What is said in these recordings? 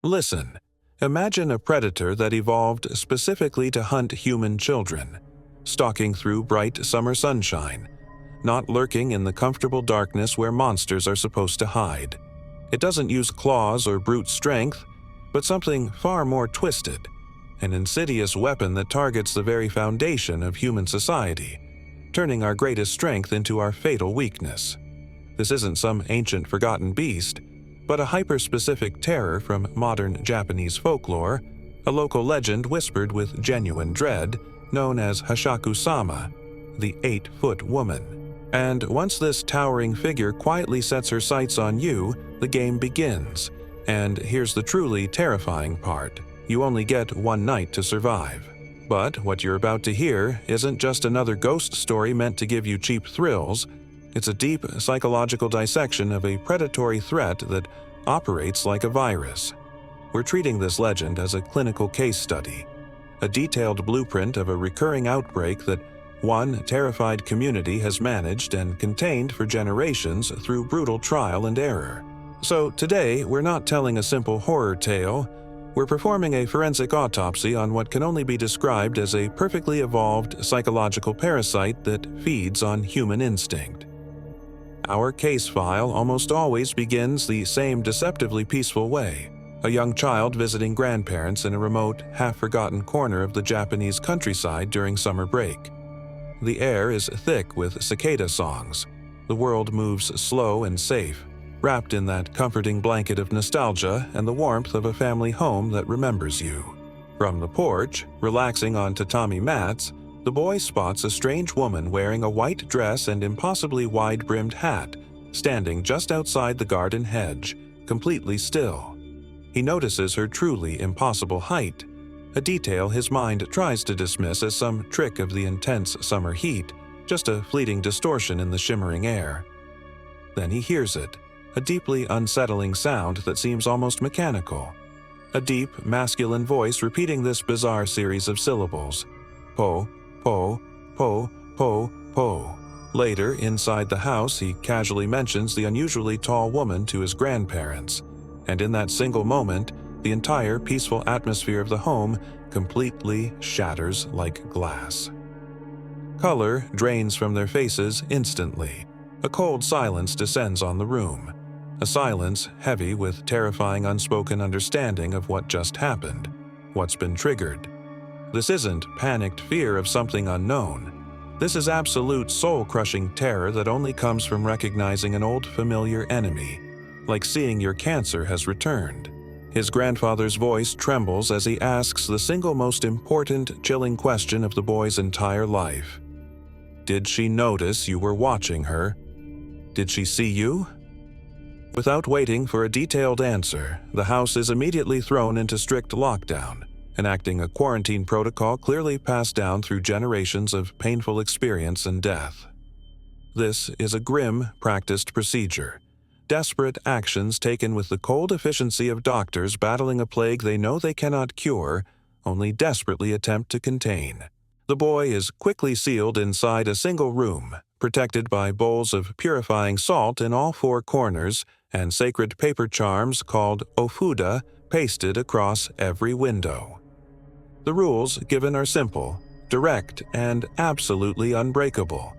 Listen, imagine a predator that evolved specifically to hunt human children, stalking through bright summer sunshine, not lurking in the comfortable darkness where monsters are supposed to hide. It doesn't use claws or brute strength, but something far more twisted, an insidious weapon that targets the very foundation of human society, turning our greatest strength into our fatal weakness. This isn't some ancient forgotten beast, but a hyper-specific terror from modern Japanese folklore, a local legend whispered with genuine dread, known as Hasshaku-sama, the 8-foot woman. And once this towering figure quietly sets her sights on you, the game begins. And here's the truly terrifying part. You only get one night to survive. But what you're about to hear isn't just another ghost story meant to give you cheap thrills. It's a deep psychological dissection of a predatory threat that operates like a virus. We're treating this legend as a clinical case study, a detailed blueprint of a recurring outbreak that one terrified community has managed and contained for generations through brutal trial and error. So today, we're not telling a simple horror tale. We're performing a forensic autopsy on what can only be described as a perfectly evolved psychological parasite that feeds on human instinct. Our case file almost always begins the same deceptively peaceful way. A young child visiting grandparents in a remote, half-forgotten corner of the Japanese countryside during summer break. The air is thick with cicada songs. The world moves slow and safe, wrapped in that comforting blanket of nostalgia and the warmth of a family home that remembers you. From the porch, relaxing on tatami mats, the boy spots a strange woman wearing a white dress and impossibly wide-brimmed hat, standing just outside the garden hedge, completely still. He notices her truly impossible height, a detail his mind tries to dismiss as some trick of the intense summer heat, just a fleeting distortion in the shimmering air. Then he hears it, a deeply unsettling sound that seems almost mechanical. A deep, masculine voice repeating this bizarre series of syllables. Po, po, po, po, po. Later, inside the house, he casually mentions the unusually tall woman to his grandparents, and in that single moment, the entire peaceful atmosphere of the home completely shatters like glass. Color drains from their faces instantly. A cold silence descends on the room, a silence heavy with terrifying unspoken understanding of what just happened, what's been triggered. This isn't panicked fear of something unknown. This is absolute soul-crushing terror that only comes from recognizing an old familiar enemy, like seeing your cancer has returned. His grandfather's voice trembles as he asks the single most important, chilling question of the boy's entire life. Did she notice you were watching her? Did she see you? Without waiting for a detailed answer, the house is immediately thrown into strict lockdown, enacting a quarantine protocol clearly passed down through generations of painful experience and death. This is a grim, practiced procedure. Desperate actions taken with the cold efficiency of doctors battling a plague they know they cannot cure, only desperately attempt to contain. The boy is quickly sealed inside a single room, protected by bowls of purifying salt in all four corners and sacred paper charms called ofuda pasted across every window. The rules given are simple, direct, and absolutely unbreakable.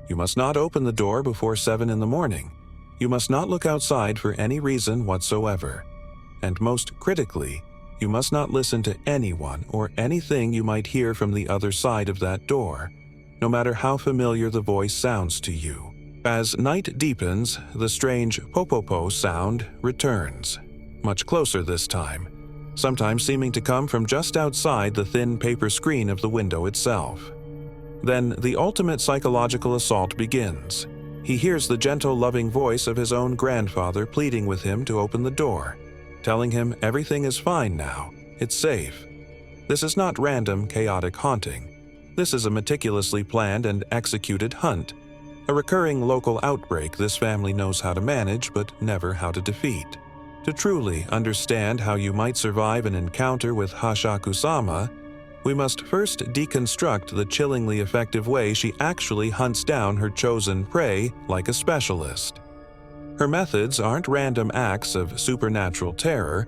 You must not open the door before 7 in the morning. You must not look outside for any reason whatsoever. And most critically, you must not listen to anyone or anything you might hear from the other side of that door, no matter how familiar the voice sounds to you. As night deepens, the strange po-po-po sound returns, much closer this time, sometimes seeming to come from just outside the thin paper screen of the window itself. Then the ultimate psychological assault begins. He hears the gentle, loving voice of his own grandfather pleading with him to open the door, telling him everything is fine now, it's safe. This is not random, chaotic haunting. This is a meticulously planned and executed hunt, a recurring local outbreak this family knows how to manage but never how to defeat. To truly understand how you might survive an encounter with Hasshaku-sama, we must first deconstruct the chillingly effective way she actually hunts down her chosen prey like a specialist. Her methods aren't random acts of supernatural terror.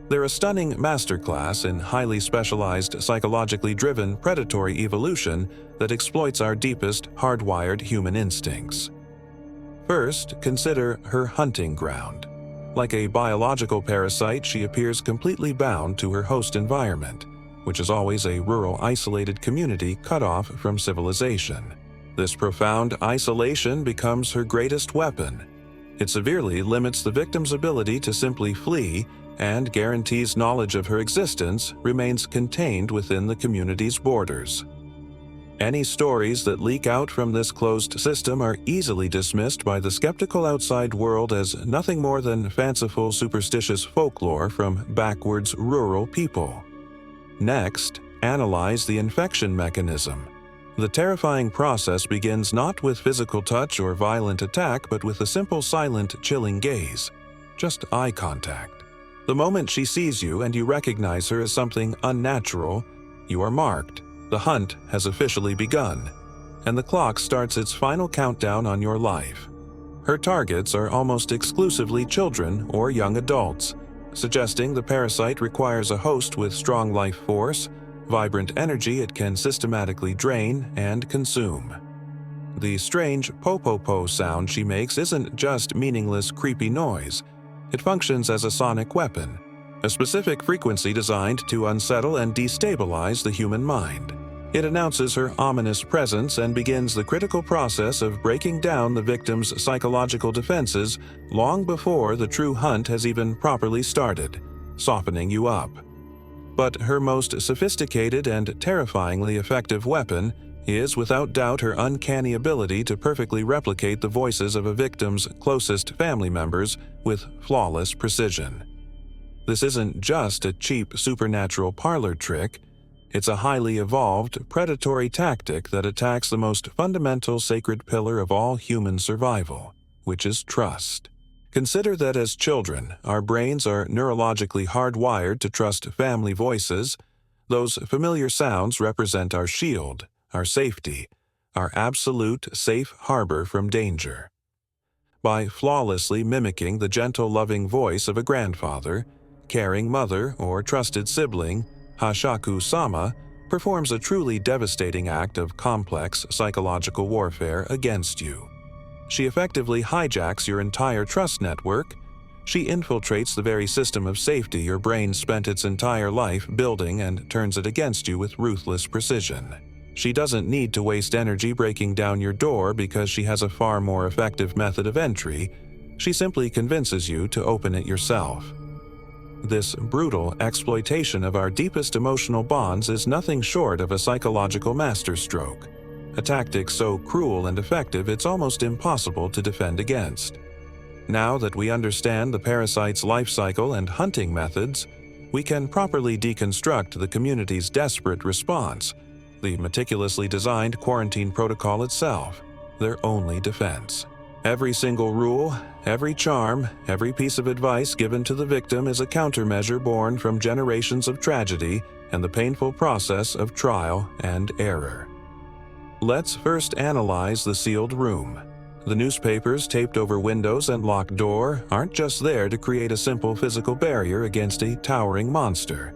They're a stunning masterclass in highly specialized, psychologically driven predatory evolution that exploits our deepest, hardwired human instincts. First, consider her hunting ground. Like a biological parasite, she appears completely bound to her host environment, which is always a rural, isolated community cut off from civilization. This profound isolation becomes her greatest weapon. It severely limits the victim's ability to simply flee and guarantees knowledge of her existence remains contained within the community's borders. Any stories that leak out from this closed system are easily dismissed by the skeptical outside world as nothing more than fanciful, superstitious folklore from backwards rural people. Next, analyze the infection mechanism. The terrifying process begins not with physical touch or violent attack, but with a simple, silent, chilling gaze. Just eye contact. The moment she sees you and you recognize her as something unnatural, you are marked. The hunt has officially begun, and the clock starts its final countdown on your life. Her targets are almost exclusively children or young adults, suggesting the parasite requires a host with strong life force, vibrant energy it can systematically drain and consume. The strange po-po-po sound she makes isn't just meaningless, creepy noise. It functions as a sonic weapon, a specific frequency designed to unsettle and destabilize the human mind. It announces her ominous presence and begins the critical process of breaking down the victim's psychological defenses long before the true hunt has even properly started, softening you up. But her most sophisticated and terrifyingly effective weapon is without doubt her uncanny ability to perfectly replicate the voices of a victim's closest family members with flawless precision. This isn't just a cheap supernatural parlor trick, it's a highly evolved, predatory tactic that attacks the most fundamental sacred pillar of all human survival, which is trust. Consider that as children, our brains are neurologically hardwired to trust family voices. Those familiar sounds represent our shield, our safety, our absolute safe harbor from danger. By flawlessly mimicking the gentle, loving voice of a grandfather, caring mother, or trusted sibling, Hasshaku-sama performs a truly devastating act of complex psychological warfare against you. She effectively hijacks your entire trust network. She infiltrates the very system of safety your brain spent its entire life building and turns it against you with ruthless precision. She doesn't need to waste energy breaking down your door because she has a far more effective method of entry. She simply convinces you to open it yourself. This brutal exploitation of our deepest emotional bonds is nothing short of a psychological masterstroke, a tactic so cruel and effective it's almost impossible to defend against. Now that we understand the parasite's life cycle and hunting methods, we can properly deconstruct the community's desperate response, the meticulously designed quarantine protocol itself, their only defense. Every single rule, every charm, every piece of advice given to the victim is a countermeasure born from generations of tragedy and the painful process of trial and error. Let's first analyze the sealed room. The newspapers taped over windows and locked door aren't just there to create a simple physical barrier against a towering monster.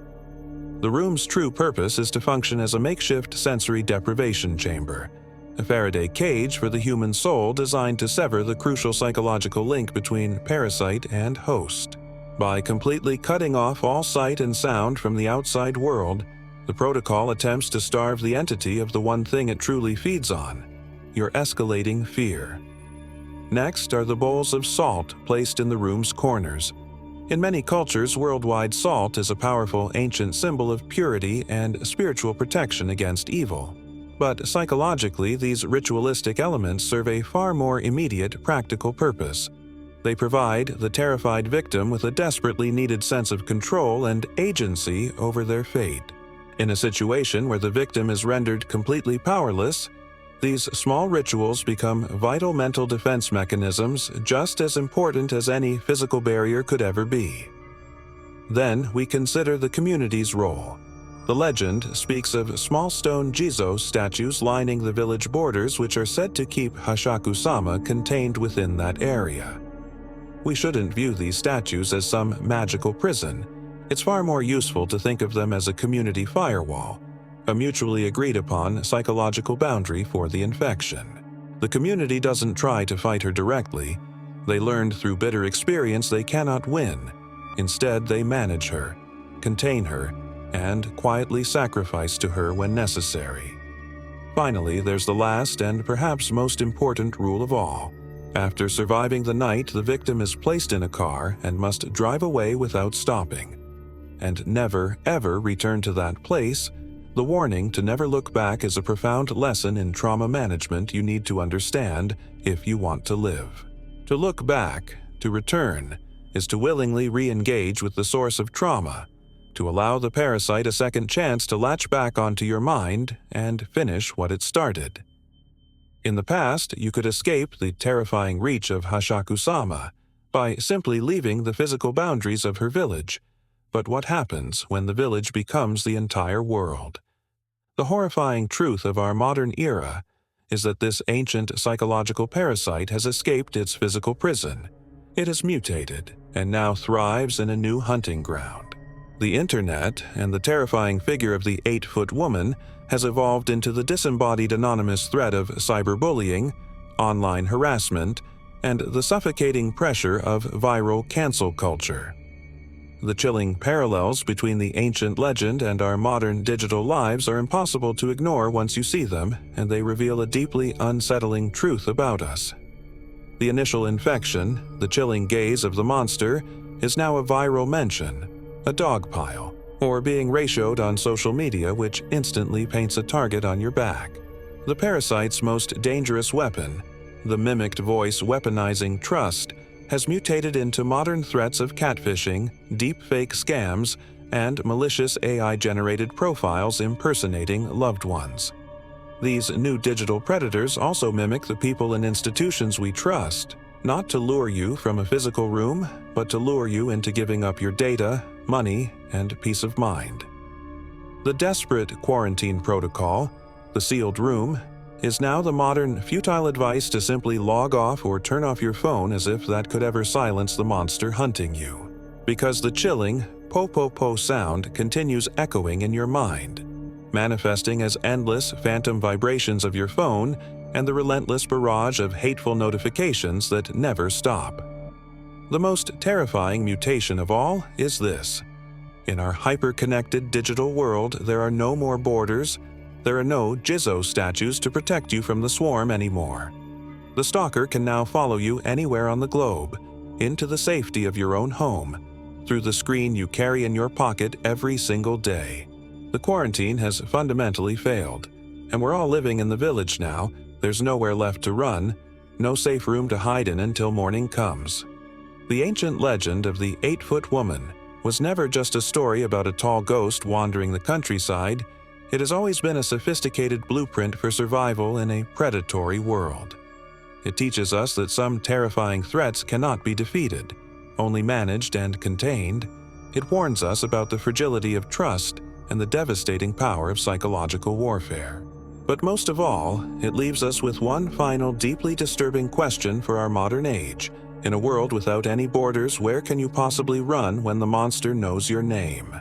The room's true purpose is to function as a makeshift sensory deprivation chamber, a Faraday cage for the human soul designed to sever the crucial psychological link between parasite and host. By completely cutting off all sight and sound from the outside world, the protocol attempts to starve the entity of the one thing it truly feeds on: your escalating fear. Next are the bowls of salt placed in the room's corners. In many cultures worldwide, salt is a powerful ancient symbol of purity and spiritual protection against evil. But psychologically, these ritualistic elements serve a far more immediate, practical purpose. They provide the terrified victim with a desperately needed sense of control and agency over their fate. In a situation where the victim is rendered completely powerless, these small rituals become vital mental defense mechanisms just as important as any physical barrier could ever be. Then we consider the community's role. The legend speaks of small stone Jizo statues lining the village borders which are said to keep Hasshaku-sama contained within that area. We shouldn't view these statues as some magical prison. It's far more useful to think of them as a community firewall, a mutually agreed upon psychological boundary for the infection. The community doesn't try to fight her directly. They learned through bitter experience they cannot win. Instead, they manage her, contain her, and quietly sacrifice to her when necessary. Finally, there's the last and perhaps most important rule of all. After surviving the night, the victim is placed in a car and must drive away without stopping. And never, ever return to that place. The warning to never look back is a profound lesson in trauma management you need to understand if you want to live. To look back, to return, is to willingly re-engage with the source of trauma, to allow the parasite a second chance to latch back onto your mind and finish what it started. In the past, you could escape the terrifying reach of Hasshaku-sama by simply leaving the physical boundaries of her village. But what happens when the village becomes the entire world? The horrifying truth of our modern era is that this ancient psychological parasite has escaped its physical prison. It has mutated and now thrives in a new hunting ground. The internet and the terrifying figure of the 8-foot woman has evolved into the disembodied anonymous threat of cyberbullying, online harassment, and the suffocating pressure of viral cancel culture. The chilling parallels between the ancient legend and our modern digital lives are impossible to ignore once you see them, and they reveal a deeply unsettling truth about us. The initial infection, the chilling gaze of the monster, is now a viral mention, a dog pile, or being ratioed on social media, which instantly paints a target on your back. The parasite's most dangerous weapon, the mimicked voice weaponizing trust, has mutated into modern threats of catfishing, deepfake scams, and malicious AI-generated profiles impersonating loved ones. These new digital predators also mimic the people and institutions we trust, not to lure you from a physical room, but to lure you into giving up your data, money, and peace of mind. The desperate quarantine protocol, the sealed room, is now the modern, futile advice to simply log off or turn off your phone, as if that could ever silence the monster hunting you. Because the chilling, po-po-po sound continues echoing in your mind, manifesting as endless phantom vibrations of your phone and the relentless barrage of hateful notifications that never stop. The most terrifying mutation of all is this. In our hyper-connected digital world, there are no more borders. There are no Jizzo statues to protect you from the swarm anymore. The stalker can now follow you anywhere on the globe, into the safety of your own home, through the screen you carry in your pocket every single day. The quarantine has fundamentally failed, and we're all living in the village now. There's nowhere left to run, no safe room to hide in until morning comes. The ancient legend of the 8-foot woman was never just a story about a tall ghost wandering the countryside. It has always been a sophisticated blueprint for survival in a predatory world. It teaches us that some terrifying threats cannot be defeated, only managed and contained. It warns us about the fragility of trust and the devastating power of psychological warfare. But most of all, it leaves us with one final deeply disturbing question for our modern age. In a world without any borders, where can you possibly run when the monster knows your name?